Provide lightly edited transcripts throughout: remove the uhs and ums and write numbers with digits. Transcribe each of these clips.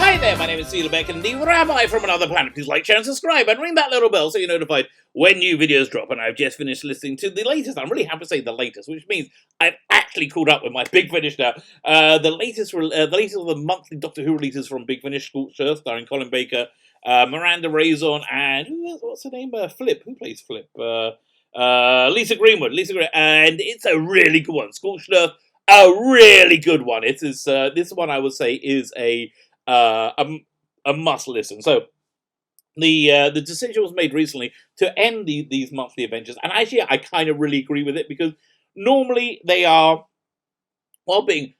Hi there, my name is Beck, and the Rabbi from another planet. Please like, share, and subscribe, and ring that little bell so you're notified when new videos drop. And I've just finished listening to the latest. I'm really happy to say the latest, which means I've actually caught up with my Big Finish now. The latest of the monthly Doctor Who releases from Big Finish, Scorched, starring Colin Baker, Miranda Raison, and what's her name? Flip. Who plays Flip? Lisa Greenwood. And it's a really good one. Scorched Earth, a really good one. It is this one I would say is a must listen. So the decision was made recently to end these monthly adventures, and actually I kind of really agree with it, because normally they are, while being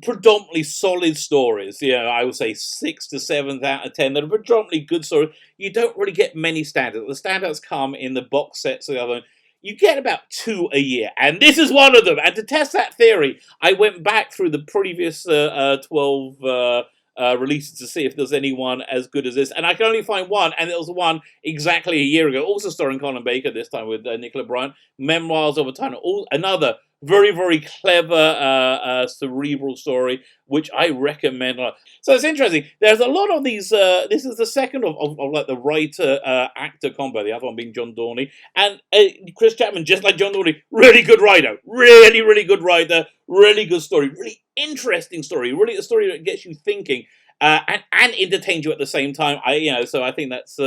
predominantly solid stories, I would say 6 to 7 out of 10 that are predominantly good stories. You don't really get many standouts. The standouts come in the box sets of the other. You get about 2 a year, and this is one of them. And to test that theory, I went back through the previous 12 releases to see if there's anyone as good as this, and I can only find one, and it was one exactly a year ago, also starring Colin Baker, this time with Nicola Bryant, Memoirs of a Tunnel. Another very, very clever, cerebral story, which I recommend. So it's interesting. There's a lot of these. This is the second of like the writer actor combo. The other one being John Dorney and Chris Chapman, just like John Dorney, really good writer, really, really good writer, really good story, really interesting story, really a story that gets you thinking and entertains you at the same time. So I think that's.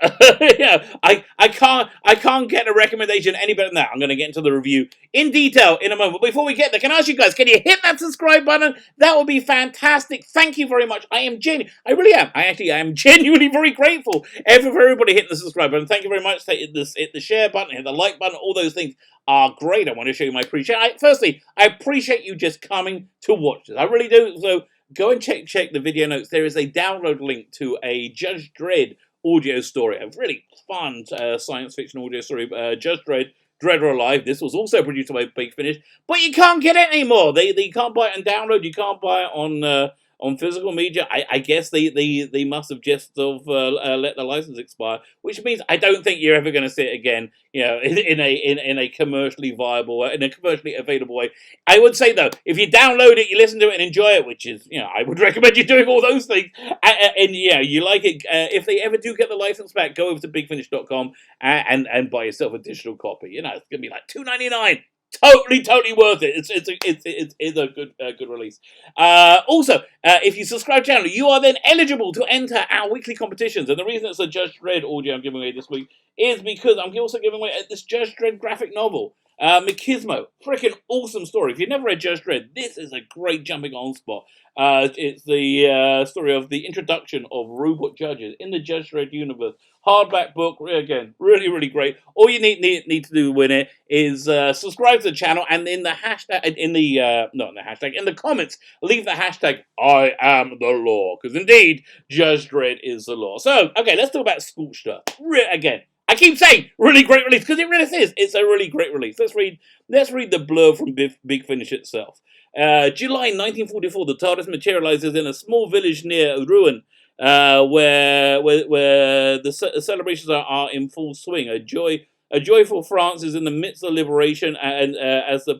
I can't get a recommendation any better than that. I'm going to get into the review in detail in a moment. Before we get there, can I ask you guys, can you hit that subscribe button? That would be fantastic. Thank you very much. I really am. I am genuinely very grateful for everybody hitting the subscribe button. Thank you very much. Hit the share button, hit the like button. All those things are great. I want to show you my appreciation. Firstly, I appreciate you just coming to watch this. I really do. So go and check the video notes. There is a download link to a Judge Dredd audio story, a really fun science fiction audio story, Judge Dredd, Dead or Alive. This was also produced by Big Finish, but you can't get it anymore. They can't buy it on download. You can't buy it on physical media. I guess they must have just let the license expire, which means I don't think you're ever going to see it again. In a commercially viable way, in a commercially available way. I would say though, if you download it, you listen to it and enjoy it, which is, I would recommend you doing all those things. And you like it. If they ever do get the license back, go over to bigfinish.com and buy yourself a digital copy. It's gonna be like $2.99. Totally worth it. It's a good release. Also, if you subscribe to the channel, you are then eligible to enter our weekly competitions. And the reason it's a Judge Dredd audio I'm giving away this week is because I'm also giving away this Judge Dredd graphic novel, MECHANISMO. Freaking awesome story. If you've never read Judge Dredd, this is a great jumping on spot. It's the story of the introduction of robot judges in the Judge Dredd universe. Hardback book, again, really, really great. All you need to do to win it is subscribe to the channel, and in the hashtag, in the comments, leave the hashtag I am the law, because indeed, Judge Dredd is the law. So, okay, let's talk about Scorched Earth. Again, I keep saying really great release, because it really is. It's a really great release. Let's read the blurb from Big Finish itself. July 1944, the TARDIS materializes in a small village near Rouen, where the celebrations are in full swing. A joyful France is in the midst of liberation, and as the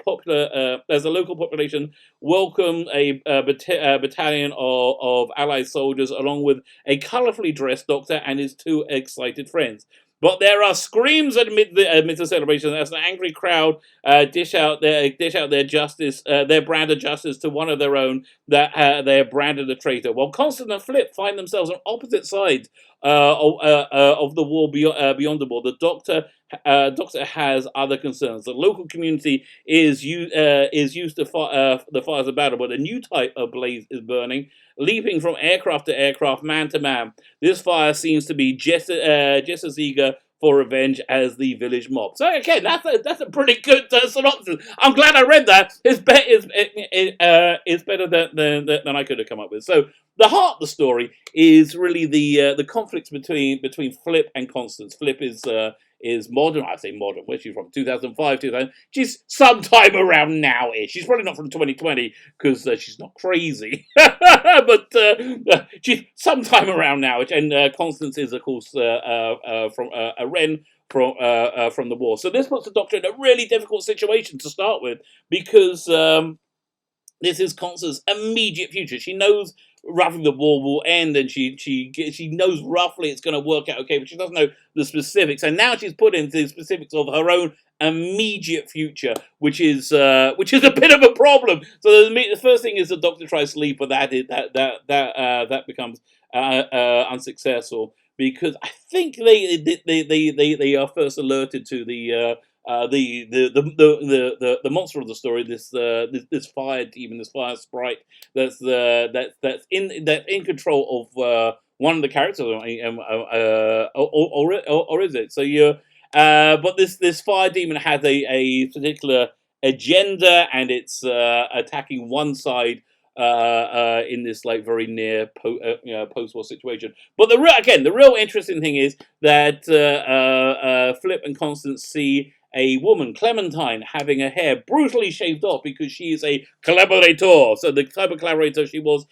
local population welcome a battalion of Allied soldiers, along with a colourfully dressed doctor and his 2 excited friends. But there are screams amid the celebration as an angry crowd dish out their justice, their brand of justice to one of their own that they have branded a traitor. While Constant and Flip find themselves on opposite sides of the wall beyond the wall, the Doctor has other concerns. The local community is used to the fires of battle, but a new type of blaze is burning, leaping from aircraft to aircraft, man to man. This fire seems to be just as eager for revenge as the village mob. So again, that's a pretty good synopsis. I'm glad I read that. It's better than I could have come up with. So the heart of the story is really the conflicts between Flip and Constance. Flip is modern. I say modern. Where's she from? 2005, 2000. She's sometime around now-ish. She's probably not from 2020 because she's not crazy. But she's sometime around now-ish. And Constance is, of course, from a Wren from the war. So this puts the Doctor in a really difficult situation to start with, because this is Constance's immediate future. She knows roughly the war will end, and she knows roughly it's going to work out okay, but she doesn't know the specifics. And now she's put into the specifics of her own immediate future, which is a bit of a problem. So the first thing is the doctor tries to leave, but that becomes unsuccessful, because I think they are first alerted to the monster of the story, this fire demon, this fire sprite that's in control of one of the characters, or is it? So but this fire demon has a particular agenda, and it's attacking one side in this like very near post-war situation. But the real interesting thing is that Flip and Constance see a woman, Clementine, having her hair brutally shaved off because she is a collaborator. So the type of collaborator she was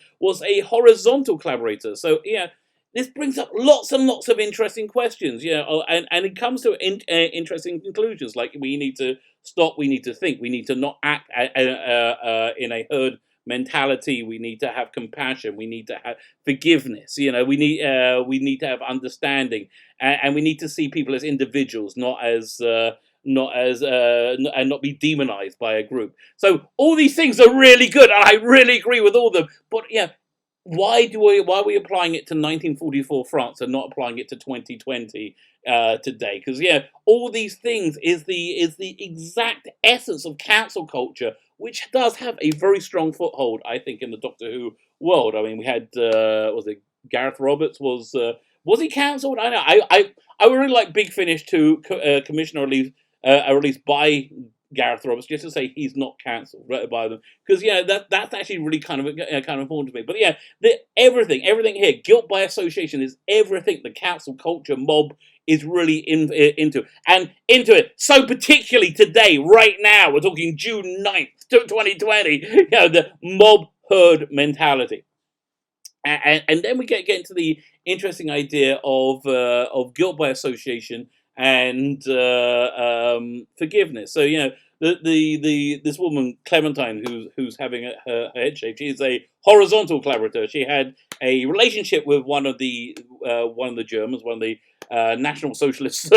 a horizontal collaborator. So yeah, this brings up lots and lots of interesting questions. And it comes to interesting conclusions. Like, we need to stop, we need to think, we need to not act in a herd mentality. We need to have compassion. We need to have forgiveness. We need to have understanding, and we need to see people as individuals, not be demonized by a group. So all these things are really good, and I really agree with all of them. But yeah, why are we applying it to 1944 France and not applying it to 2020 today? Because all these things is the exact essence of cancel culture, which does have a very strong foothold, I think, in the Doctor Who world. I mean, we had was it Gareth Roberts was he cancelled? I know. I would really like Big Finish to commission a release by Gareth Roberts, just to say he's not cancelled right by them, because that's actually really kind of important to me. But everything here, guilt by association, is everything the cancel culture mob is really into it. So particularly today, right now, we're talking June 9th, 2020. The mob herd mentality. And then we get into the interesting idea of guilt by association and forgiveness. So this woman Clementine, who's having her head shaved, she's a horizontal collaborator. She had a relationship with one of the Germans, one of the National Socialist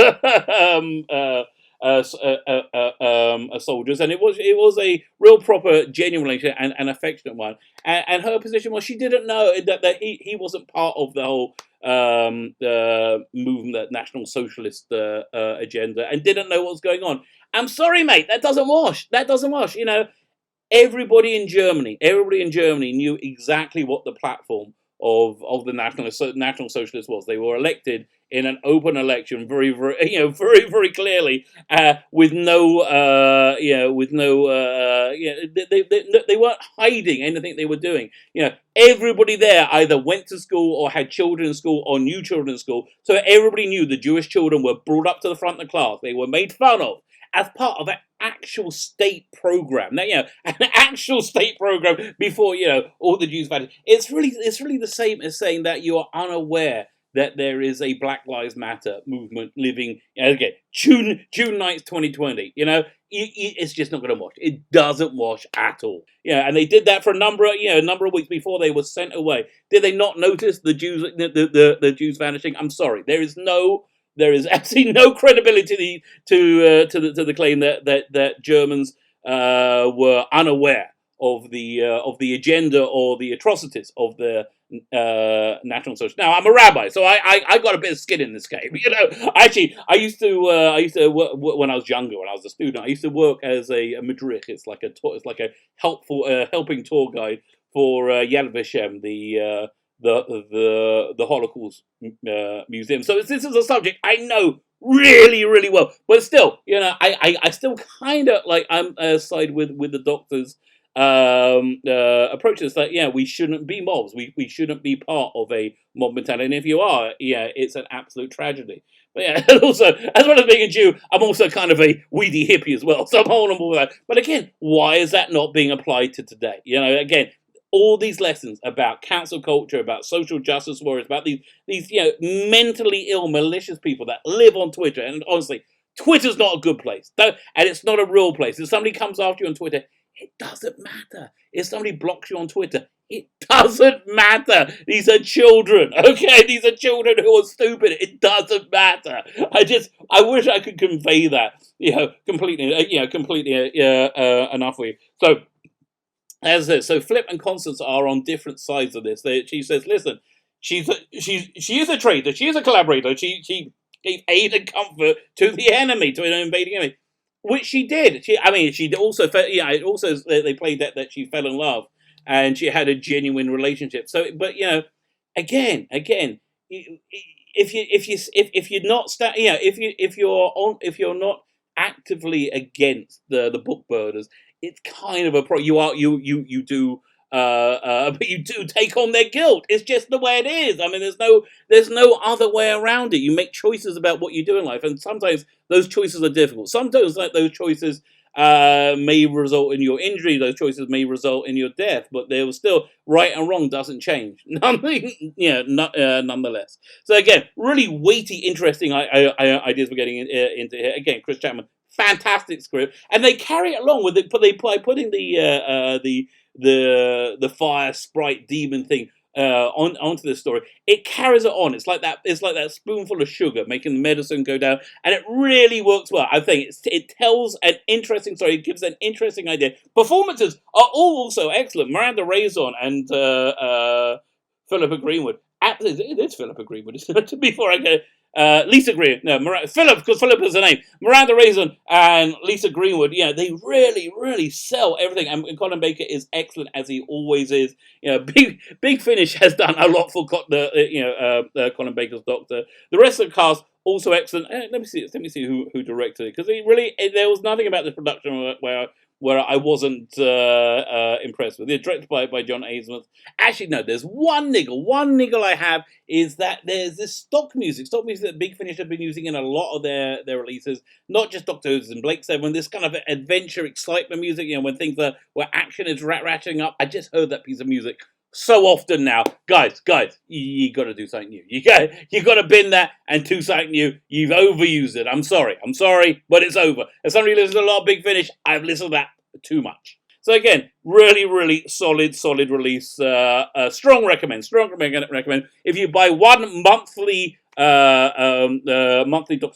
soldiers, and it was a real proper, genuine relationship and an affectionate one. And her position was she didn't know that he wasn't part of the whole movement, that National Socialist agenda, and didn't know what was going on. I'm sorry, mate, that doesn't wash. Everybody in Germany knew exactly what the platform of the National Socialists was. They were elected in an open election, very, very, very clearly, with no, they weren't hiding anything they were doing. Everybody there either went to school or had children in school or knew children in school. So everybody knew the Jewish children were brought up to the front of the class. They were made fun of as part of an actual state program. Now, an actual state program before, all the Jews vanished. It's really the same as saying that you are unaware that there is a Black Lives Matter movement living, again, June 9th, 2020. It's just not going to wash. It doesn't wash at all. And they did that for a number of weeks before they were sent away. Did they not notice the Jews, the Jews vanishing? I'm sorry. There is absolutely no credibility to the claim that Germans were unaware of the agenda or the atrocities of the National Socialist. Now, I'm a rabbi, so I got a bit of skin in this game. Actually, I used to work, when I was younger, when I was a student, I used to work as a madrich. It's like a helping tour guide for Yad Vashem, the Holocaust Museum. So this is a subject I know really, really well. But still, I still kind of I'm side with the doctor's approach. Is that we shouldn't be mobs. We shouldn't be part of a mob mentality. And if you are, it's an absolute tragedy. But and also, as well as being a Jew, I'm also kind of a weedy hippie as well. So I'm all on board with that. But again, why is that not being applied to today? Again, all these lessons about cancel culture, about social justice warriors, about these mentally ill, malicious people that live on Twitter. And honestly, Twitter's not a good place. And it's not a real place. If somebody comes after you on Twitter, It doesn't matter. If somebody blocks you on Twitter, it doesn't matter. These are children, okay? These are children who are stupid. It doesn't matter. I wish I could convey that, completely, enough for you. So, as this, so Flip and Constance are on different sides of this. She says, listen, she is a traitor. She is a collaborator. She gave aid and comfort to the enemy, to an invading enemy, which she did. She also, it also they played that she fell in love and she had a genuine relationship. So, but again, if you're not if you're not actively against the book burners, it's kind of a pro. You do. But you do take on their guilt. It's just the way it is. I mean, there's no other way around it. You make choices about what you do in life, and sometimes those choices are difficult. Sometimes, those choices may result in your injury. Those choices may result in your death. But there was still right and wrong doesn't change. Nonetheless. So again, really weighty, interesting ideas we're getting into here. Again, Chris Chapman, fantastic script, and they carry it along with it. By putting the fire sprite demon thing onto this story. It carries it on. It's like that spoonful of sugar making the medicine go down, and it really works well. I think it tells an interesting story. It gives an interesting idea. Performances are all also excellent. Miranda Raison and Philippa Greenwood. Absolutely, it is Philippa Greenwood. Before I go. Lisa Green, no, Philip, because Philip is the name. Miranda Raison and Lisa Greenwood, they really, really sell everything. And Colin Baker is excellent as he always is. Big Finish has done a lot for Colin Baker's Doctor. The rest of the cast also excellent. Let me see who directed it, because there was nothing about the production where I wasn't impressed with. It's directed by John Ainsworth. Actually, no, there's one niggle. One niggle I have is that there's this stock music that Big Finish have been using in a lot of their releases, not just Doctor Who's and Blake Seven, this kind of adventure, excitement music, when things where action is ratcheting up. I just heard that piece of music so often now. Guys, you got to do something new. You got to bin that and do something new. You've overused it. I'm sorry, but it's over. As somebody who listens to a lot of Big Finish, I've listened to that too much. So again, really, really solid release. Strong recommend. If you buy one monthly Doctor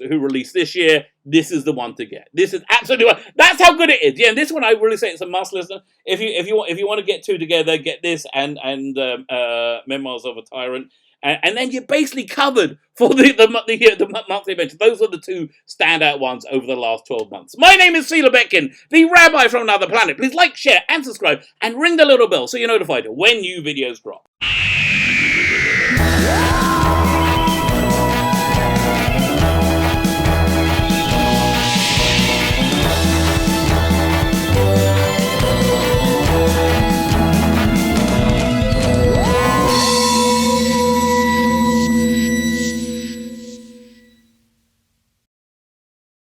Who release this year, this is the one to get. This is absolutely one. That's how good it is. Yeah, and this one I really say it's a must listen. If you want to get two together, get this and Memoirs of a Tyrant. And then you're basically covered for the monthly adventure. Those are the two standout ones over the last 12 months. My name is Sheila Betkin, the Rabbi from another planet. Please like, share, and subscribe, and ring the little bell so you're notified when new videos drop.